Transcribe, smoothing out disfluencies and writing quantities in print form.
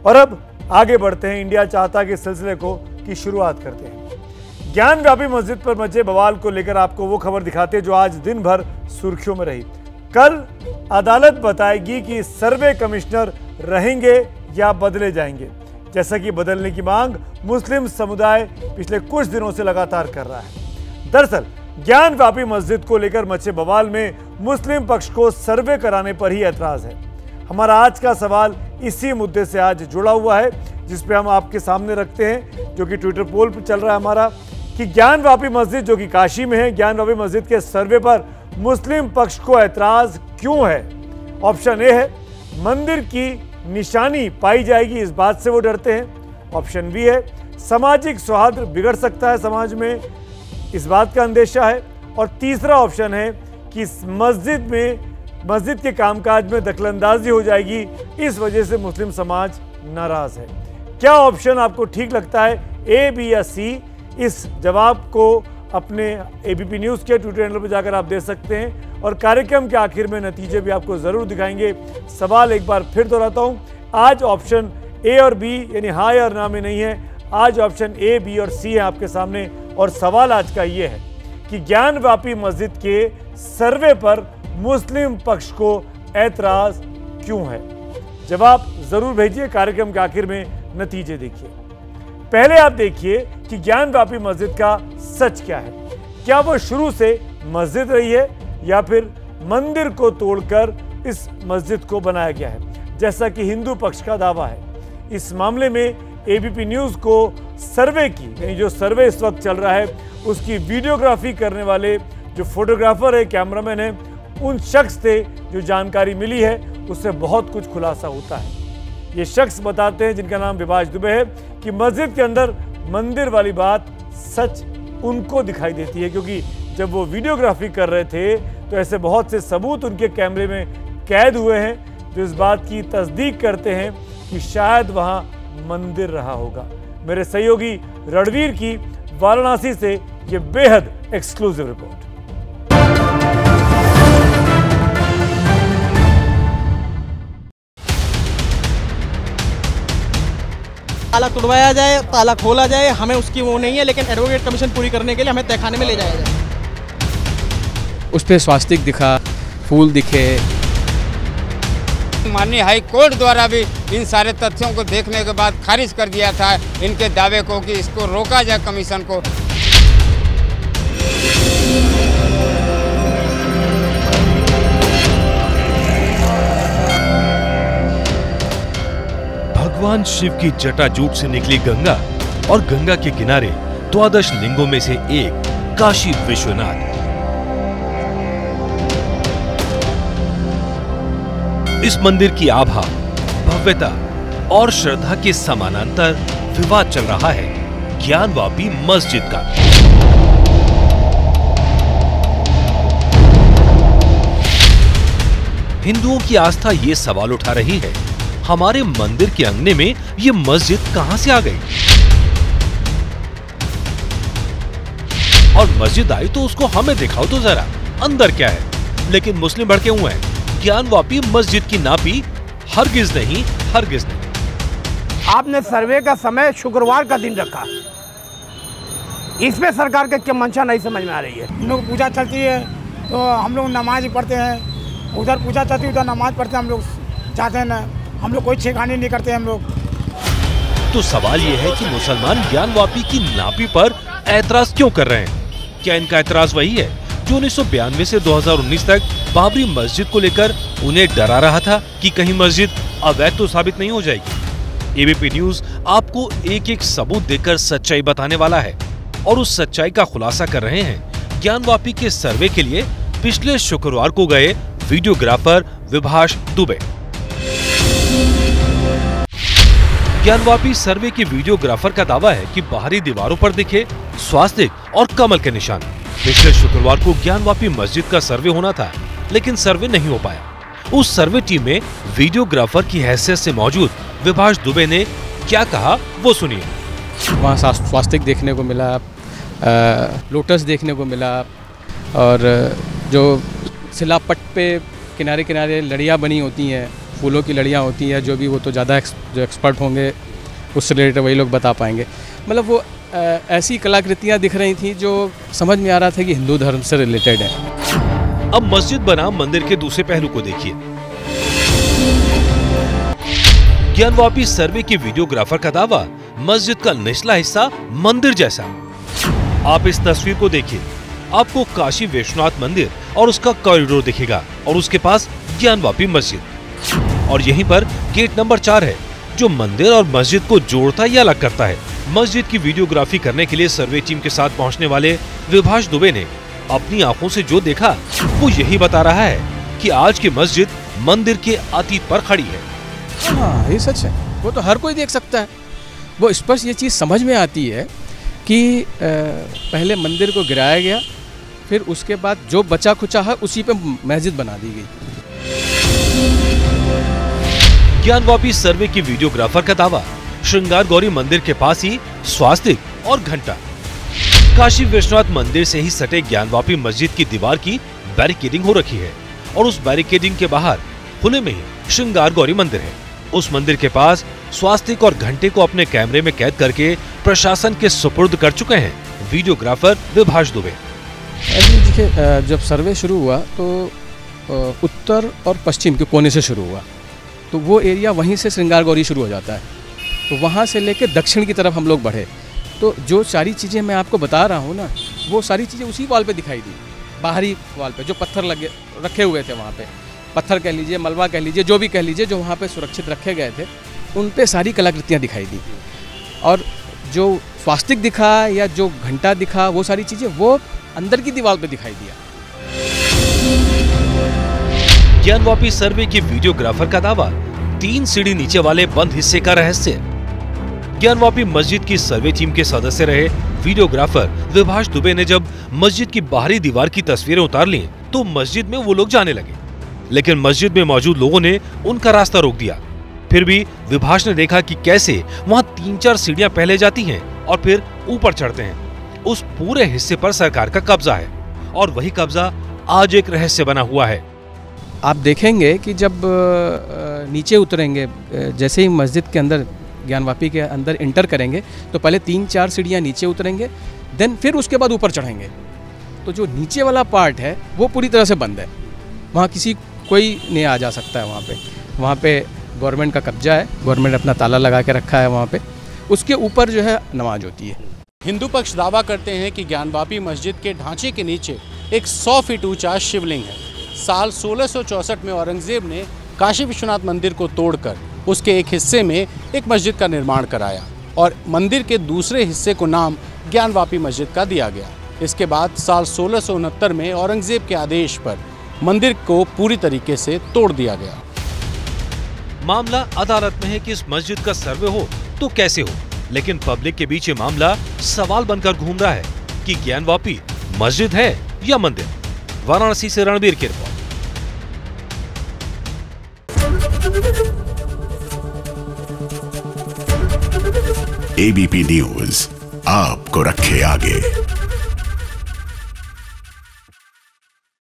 और अब आगे बढ़ते हैं, इंडिया चाहता के सिलसिले की शुरुआत करते हैं। ज्ञान व्यापी मस्जिद पर मचे बवाल को लेकर आपको वो खबर दिखाते हैं जो आज दिन भर सुर्खियों में रही। कल अदालत बताएगी कि सर्वे कमिश्नर रहेंगे या बदले जाएंगे, जैसा कि बदलने की मांग मुस्लिम समुदाय पिछले कुछ दिनों से लगातार कर रहा है। दरअसल ज्ञान व्यापी मस्जिद को लेकर मचे बवाल में मुस्लिम पक्ष को सर्वे कराने पर ही ऐतराज है। हमारा आज का सवाल इसी मुद्दे से आज जुड़ा हुआ है, जिसपे हम आपके सामने रखते हैं, जो कि ट्विटर पोल पर चल रहा है हमारा, कि ज्ञान व्यापी मस्जिद जो कि काशी में है, ज्ञान व्यापी मस्जिद के सर्वे पर मुस्लिम पक्ष को ऐतराज क्यों है। ऑप्शन ए है मंदिर की निशानी पाई जाएगी, इस बात से वो डरते हैं। ऑप्शन बी है सामाजिक सौहार्द बिगड़ सकता है समाज में, इस बात का अंदेशा है। और तीसरा ऑप्शन है कि मस्जिद के कामकाज में दखलंदाजी हो जाएगी, इस वजह से मुस्लिम समाज नाराज है। क्या ऑप्शन आपको ठीक लगता है, ए, बी या सी? इस जवाब को अपने एबीपी न्यूज़ के ट्विटर हैंडल पर जाकर आप दे सकते हैं और कार्यक्रम के आखिर में नतीजे भी आपको जरूर दिखाएंगे। सवाल एक बार फिर दोहराता हूं, आज ऑप्शन ए और बी यानी हाँ या ना में नहीं है, आज ऑप्शन ए, बी और सी है आपके सामने। और सवाल आज का ये है कि ज्ञान व्यापी मस्जिद के सर्वे पर मुस्लिम पक्ष को ऐतराज क्यों है। जवाब जरूर भेजिए, कार्यक्रम के आखिर में नतीजे देखिए। पहले आप देखिए कि ज्ञान व्यापी मस्जिद का सच क्या है। क्या वो शुरू से मस्जिद रही है या फिर मंदिर को तोड़कर इस मस्जिद को बनाया गया है, जैसा कि हिंदू पक्ष का दावा है। इस मामले में एबीपी न्यूज़ को सर्वे की, यानी जो सर्वे इस वक्त चल रहा है उसकी वीडियोग्राफी करने वाले जो फोटोग्राफर है, कैमरामैन है, उन शख्स से जो जानकारी मिली है उससे बहुत कुछ खुलासा होता है। ये शख्स बताते हैं, जिनका नाम विभाष दुबे है, कि मस्जिद के अंदर मंदिर वाली बात सच उनको दिखाई देती है, क्योंकि जब वो वीडियोग्राफी कर रहे थे तो ऐसे बहुत से सबूत उनके कैमरे में कैद हुए हैं जो इस बात की तस्दीक करते हैं कि शायद वहां मंदिर रहा होगा। मेरे सहयोगी रणवीर की वाराणसी से ये बेहद एक्सक्लूसिव रिपोर्ट। ताला तोड़वाया जाए, ताला खोला जाए, हमें उसकी वो नहीं है, लेकिन एडवोकेट कमीशन पूरी करने के लिए हमें तहखाने में ले जाया जाए। उस पर स्वास्तिक दिखा, फूल दिखे। माननीय हाई कोर्ट द्वारा भी इन सारे तथ्यों को देखने के बाद खारिज कर दिया था इनके दावे को कि इसको रोका जाए कमीशन को। भगवान शिव की जटाजूट से निकली गंगा और गंगा के किनारे द्वादश लिंगों में से एक काशी विश्वनाथ। इस मंदिर की आभा, भव्यता और श्रद्धा के समानांतर विवाद चल रहा है ज्ञान व्यापी मस्जिद का। हिंदुओं की आस्था ये सवाल उठा रही है, हमारे मंदिर के अंगने में ये मस्जिद कहां से आ गई? और मस्जिद आई तो उसको हमें दिखाओ तो जरा, अंदर क्या है। लेकिन मुस्लिम भड़के हुए हैं, ज्ञान व्यापी मस्जिद की नापी हरगिज नहीं, हरगिज नहीं। आपने सर्वे का समय शुक्रवार का दिन रखा, इसमें सरकार का क्या मंशा नहीं समझ में आ रही है। हम लोग पूजा चलती है तो हम लोग नमाज पढ़ते हैं, उधर पूजा चलती है उधर नमाज पढ़ते हैं, हम लोग चाहते हैं ना, हम लोग कोई छेड़खानी नहीं करते हम लोग। तो सवाल यह है कि मुसलमान ज्ञान व्यापी की नापी पर ऐतराज क्यों कर रहे हैं? क्या इनका ऐतराज वही है जो 1992 से 2019 तक बाबरी मस्जिद को लेकर उन्हें डरा रहा था कि कहीं मस्जिद अवैध तो साबित नहीं हो जाएगी? एबीपी न्यूज आपको एक एक सबूत देकर सच्चाई बताने वाला है और उस सच्चाई का खुलासा कर रहे हैं ज्ञान व्यापी के सर्वे के लिए पिछले शुक्रवार को गए वीडियोग्राफर विभाष दुबे। ज्ञान व्यापी सर्वे के वीडियोग्राफर का दावा है कि बाहरी दीवारों पर दिखे स्वास्तिक और कमल के निशान। पिछले शुक्रवार को ज्ञान व्यापी मस्जिद का सर्वे होना था, लेकिन सर्वे नहीं हो पाया। उस सर्वे टीम में वीडियोग्राफर की हैसियत से मौजूद विभाष दुबे ने क्या कहा वो सुनिए। वहाँ स्वास्तिक देखने को मिला, लोटस देखने को मिला और जो शिलापट पे किनारे किनारे लड़ियाँ बनी होती हैं फूलों की लड़ियाँ होती हैं, जो भी, वो तो ज़्यादा जो एक्सपर्ट होंगे उससे रिलेटेड वही लोग बता पाएंगे। मतलब वो ऐसी कलाकृतियाँ दिख रही थी जो समझ में आ रहा था कि हिंदू धर्म से रिलेटेड है। अब मस्जिद बनाम मंदिर के दूसरे पहलू को देखिए। ज्ञानवापी सर्वे के वीडियोग्राफर का दावा, मस्जिद का निचला हिस्सा मंदिर जैसा। आप इस तस्वीर को देखिए, आपको काशी विश्वनाथ मंदिर और उसका कॉरिडोर दिखेगा और उसके पास ज्ञानवापी मस्जिद, और यहीं पर गेट नंबर 4 है जो मंदिर और मस्जिद को जोड़ता या अलग करता है। मस्जिद की वीडियोग्राफी करने के लिए सर्वे टीम के साथ पहुंचने वाले विभाष दुबे ने अपनी आंखों से जो देखा वो यही बता रहा है कि आज की मस्जिद मंदिर के अतीत पर खड़ी है। हाँ, ये सच है, वो तो हर कोई देख सकता है। वो स्पष्ट ये चीज़ समझ में आती है कि पहले मंदिर को गिराया गया, फिर उसके बाद जो बचा खुचा है उसी पे मस्जिद बना दी गई। ज्ञानवापी सर्वे की वीडियोग्राफर का दावा, श्रृंगार गौरी मंदिर के पास ही स्वास्तिक और घंटा। काशी विश्वनाथ मंदिर से ही सटे ज्ञानवापी मस्जिद की दीवार की बैरिकेडिंग हो रखी है और उस बैरिकेडिंग के बाहर खुले में ही श्रृंगार गौरी मंदिर है। उस मंदिर के पास स्वास्तिक और घंटे को अपने कैमरे में कैद करके प्रशासन के सुपुर्द कर चुके हैं वीडियोग्राफर विभाष दुबे। देखिए, जब सर्वे शुरू हुआ तो उत्तर और पश्चिम के कोने से शुरू हुआ, तो वो एरिया वहीं से श्रृंगार गौरी शुरू हो जाता है। तो वहाँ से लेके दक्षिण की तरफ हम लोग बढ़े, तो जो सारी चीज़ें मैं आपको बता रहा हूँ ना, वो सारी चीज़ें उसी वॉल पे दिखाई दी, बाहरी वॉल पे जो पत्थर लगे रखे हुए थे वहाँ पे, पत्थर कह लीजिए, मलबा कह लीजिए, जो भी कह लीजिए, जो वहाँ पे सुरक्षित रखे गए थे, उन पे सारी कलाकृतियाँ दिखाई दी। और जो स्वास्तिक दिखा या जो घंटा दिखा, वो सारी चीज़ें वो अंदर की दीवार पे दिखाई दिया। ज्ञानवापी सर्वे के वीडियोग्राफर का दावा, 3 सीढ़ी नीचे वाले बंद हिस्से का रहस्य। ज्ञानवापी मस्जिद की सर्वे टीम के सदस्य रहे वीडियोग्राफर विभाष दुबे ने जब मस्जिद की बाहरी दीवार की तस्वीरें उतार ली तो मस्जिद में वो लोग जाने लगे, लेकिन मस्जिद में मौजूद लोगों ने उनका रास्ता रोक दिया। फिर भी विभाष ने देखा कि कैसे वहाँ 3-4 सीढ़ियां पहले जाती हैं और फिर ऊपर चढ़ते हैं। उस पूरे हिस्से पर सरकार का कब्जा है और वही कब्जा आज एक रहस्य बना हुआ है। आप देखेंगे कि जब नीचे उतरेंगे, जैसे ही मस्जिद के अंदर ज्ञानवापी के अंदर इंटर करेंगे तो पहले 3-4 सीढ़ियाँ नीचे उतरेंगे, देन फिर उसके बाद ऊपर चढ़ेंगे। तो जो नीचे वाला पार्ट है वो पूरी तरह से बंद है, वहाँ कोई नहीं आ जा सकता है। वहाँ पे गवर्नमेंट का कब्जा है, गवर्नमेंट अपना ताला लगा के रखा है वहाँ पे। उसके ऊपर जो है नमाज होती है। हिंदू पक्ष दावा करते हैं कि ज्ञानवापी मस्जिद के ढांचे के नीचे एक 100 फीट ऊंचा शिवलिंग है। साल 1664 में औरंगजेब ने काशी विश्वनाथ मंदिर को तोड़कर उसके एक हिस्से में एक मस्जिद का निर्माण कराया और मंदिर के दूसरे हिस्से को नाम ज्ञानवापी मस्जिद का दिया गया। इसके बाद साल 1669 में औरंगजेब के आदेश पर मंदिर को पूरी तरीके से तोड़ दिया गया। मामला अदालत में है कि इस मस्जिद का सर्वे हो तो कैसे हो, लेकिन पब्लिक के बीच ये मामला सवाल बनकर घूम रहा है कि ज्ञानवापी मस्जिद है या मंदिर। वाराणसी से रणबीर की रिपोर्ट। एबीपी न्यूज आपको रखे आगे।